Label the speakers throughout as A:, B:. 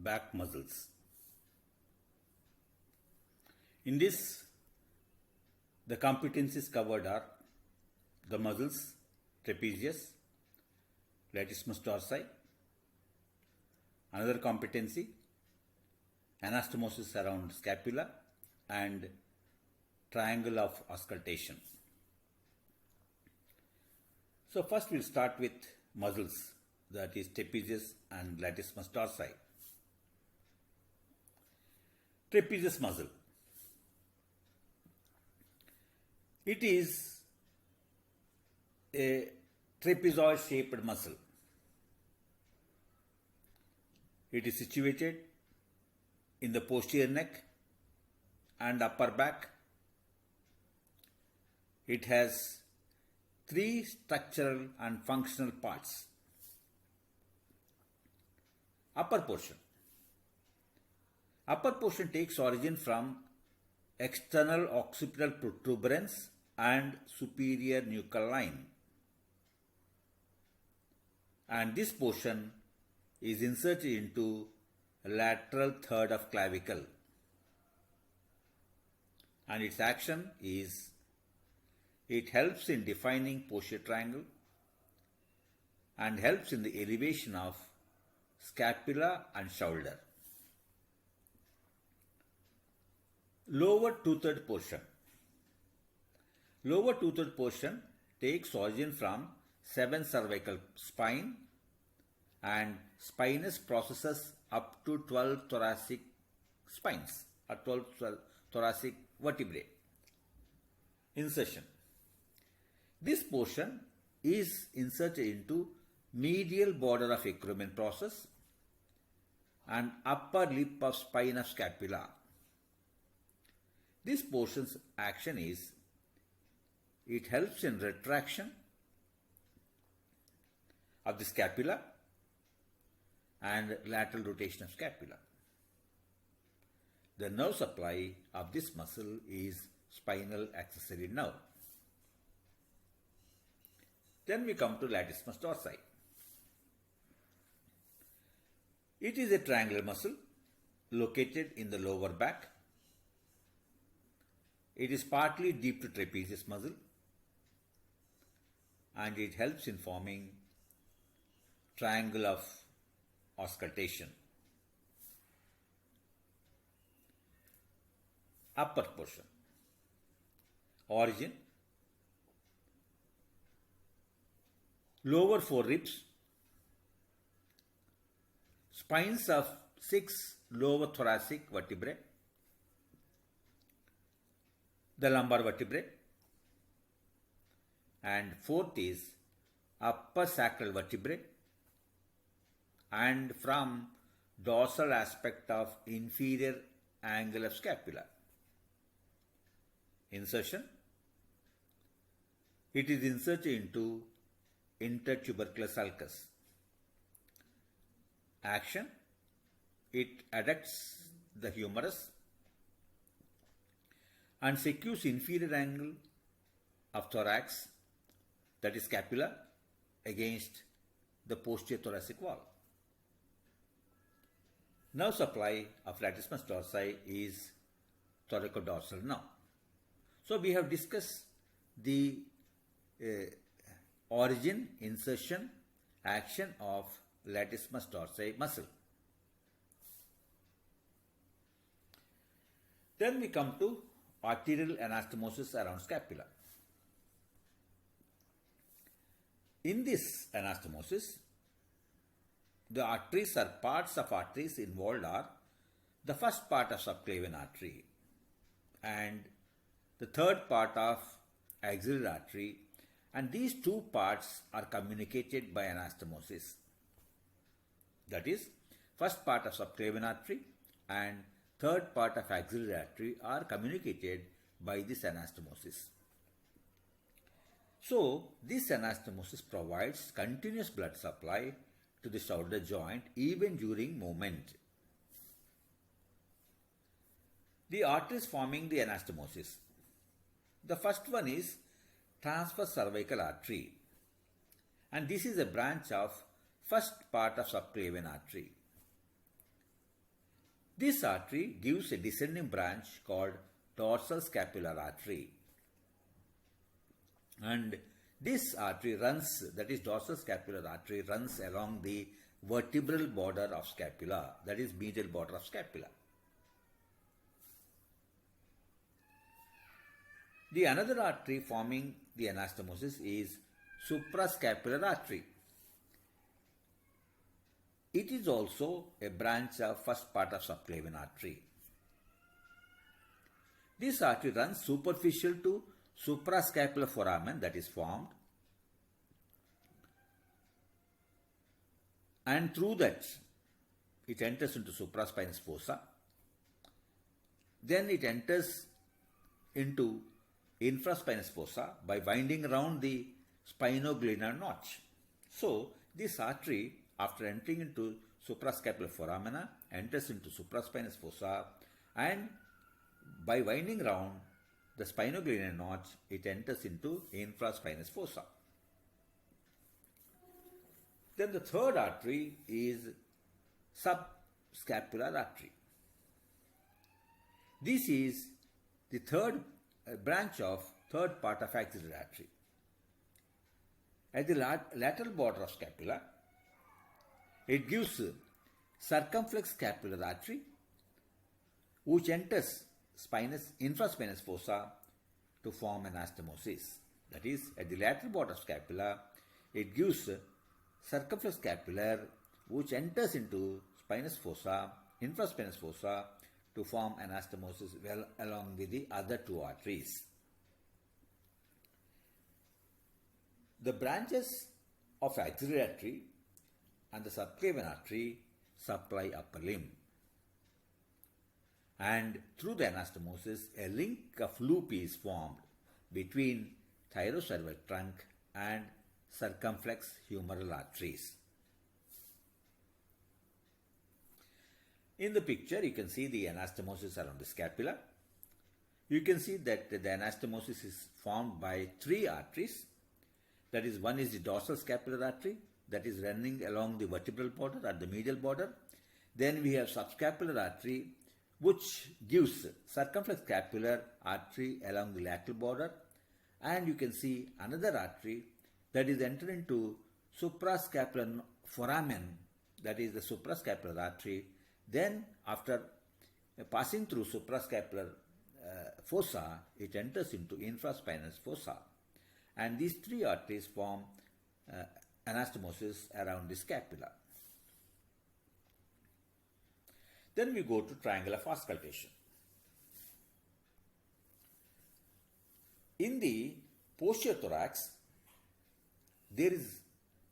A: back muscles. In this, the competencies covered are the muscles, trapezius, latissimus dorsi. Another competency, anastomosis around scapula and triangle of auscultation. So first we'll start with muscles, that is trapezius and latissimus dorsi. Trapezius muscle. It is a trapezoid shaped muscle. It is situated in the posterior neck and upper back. It has three structural and functional parts. Upper portion. Upper portion takes origin from external occipital protuberance and superior nuchal line. And this portion is inserted into lateral third of clavicle. And its action is, it helps in defining posterior triangle and helps in the elevation of scapula and shoulder. Lower two-third portion. Lower two-third portion takes origin from 7 cervical spine and spinous processes up to 12 thoracic spines or 12 thoracic vertebrae. Insertion. This portion is inserted into medial border of acromion process and upper lip of spine of scapula. This portion's action is, it helps in retraction of the scapula and lateral rotation of scapula. The nerve supply of this muscle is spinal accessory nerve. Then we come to latissimus dorsi. It is a triangular muscle located in the lower back. It is partly deep to trapezius muscle and it helps in forming triangle of auscultation. Upper portion. Origin. Lower 4 ribs. Spines of 6 lower thoracic vertebrae. The lumbar vertebrae. And fourth is upper sacral vertebrae and from dorsal aspect of inferior angle of scapula. Insertion. It is inserted into intertuberculus sulcus. Action. It adducts the humerus and secures inferior angle of thorax, that is scapula, against the posterior thoracic wall. Nerve supply of latissimus dorsi is thoracodorsal nerve. So we have discussed the origin, insertion, action of latissimus dorsi muscle. Then we come to arterial anastomosis around scapula. In this anastomosis, the arteries or parts of arteries involved are the first part of subclavian artery and the third part of axillary artery, and these two parts are communicated by anastomosis. That is, first part of subclavian artery and third part of axillary artery are communicated by this anastomosis. So, this anastomosis provides continuous blood supply to the shoulder joint even during movement. The arteries forming the anastomosis. The first one is transverse cervical artery, and this is a branch of first part of subclavian artery. This artery gives a descending branch called dorsal scapular artery. And this artery runs, that is dorsal scapular artery, runs along the vertebral border of scapula, that is medial border of scapula. The another artery forming the anastomosis is suprascapular artery. It is also a branch of first part of subclavian artery. This artery runs superficial to suprascapular foramen that is formed, and through that it enters into supraspinous fossa. Then it enters into infraspinous fossa by winding around the spinoglenar notch. So this artery, after entering into suprascapular foramina, enters into supraspinous fossa, and by winding round the spinoglenar notch, it enters into infraspinous fossa. Then the third artery is subscapular artery. This is the third branch of third part of axillary artery. At the lateral border of scapula, it gives circumflex scapular artery, which enters infraspinous fossa to form anastomosis. That is, at the lateral border of scapula, it gives circumflex scapular, which enters into spinous fossa, infraspinous fossa, to form anastomosis well along with the other two arteries. The branches of axillary artery and the subclavian artery supply upper limb, and through the anastomosis a link of loop is formed between thyrocervical trunk and circumflex humeral arteries. In the picture, you can see the anastomosis around the scapula. You can see that the anastomosis is formed by three arteries. That is, one is the dorsal scapular artery that is running along the vertebral border at the medial border. Then we have subscapular artery, which gives circumflex scapular artery along the lateral border. And you can see another artery that is entering into suprascapular foramen, that is the suprascapular artery. Then after passing through suprascapular fossa, it enters into infraspinous fossa. And these three arteries form anastomosis around the scapula. Then we go to triangle of auscultation. In the posterior thorax, there is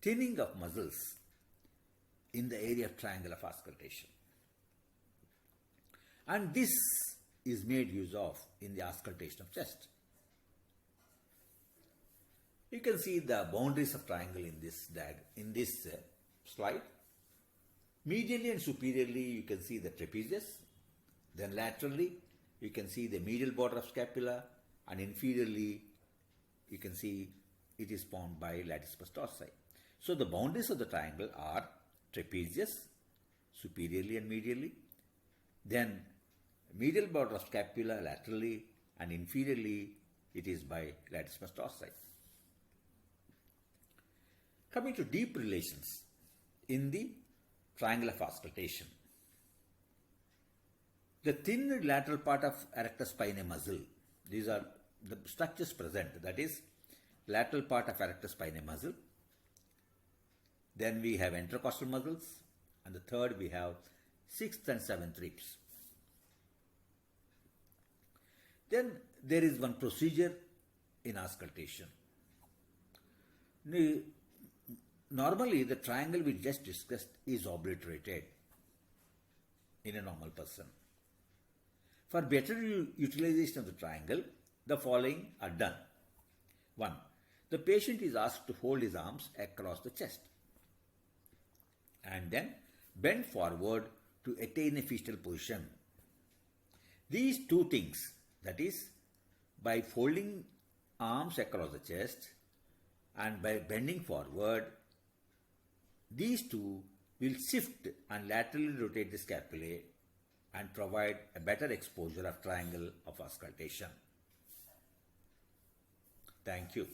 A: thinning of muscles in the area of triangle of auscultation. And this is made use of in the auscultation of chest. You can see the boundaries of triangle in this slide. Medially and superiorly you can see the trapezius. Then laterally you can see the medial border of scapula, and inferiorly you can see it is formed by latissimus dorsi. So the boundaries of the triangle are trapezius, superiorly and medially, then medial border of scapula laterally, and inferiorly it is by latissimus dorsi. Coming to deep relations in the triangle of auscultation. The thin lateral part of erector spinae muscle, these are the structures present, that is lateral part of erector spinae muscle. Then we have intercostal muscles, and the third we have 6th and 7th ribs. Then there is one procedure in auscultation. Normally, the triangle we just discussed is obliterated in a normal person. For better utilization of the triangle, the following are done. 1. The patient is asked to hold his arms across the chest and then bend forward to attain a fetal position. These two things, that is, by folding arms across the chest and by bending forward, these two will shift and laterally rotate the scapulae and provide a better exposure of triangle of auscultation. Thank you.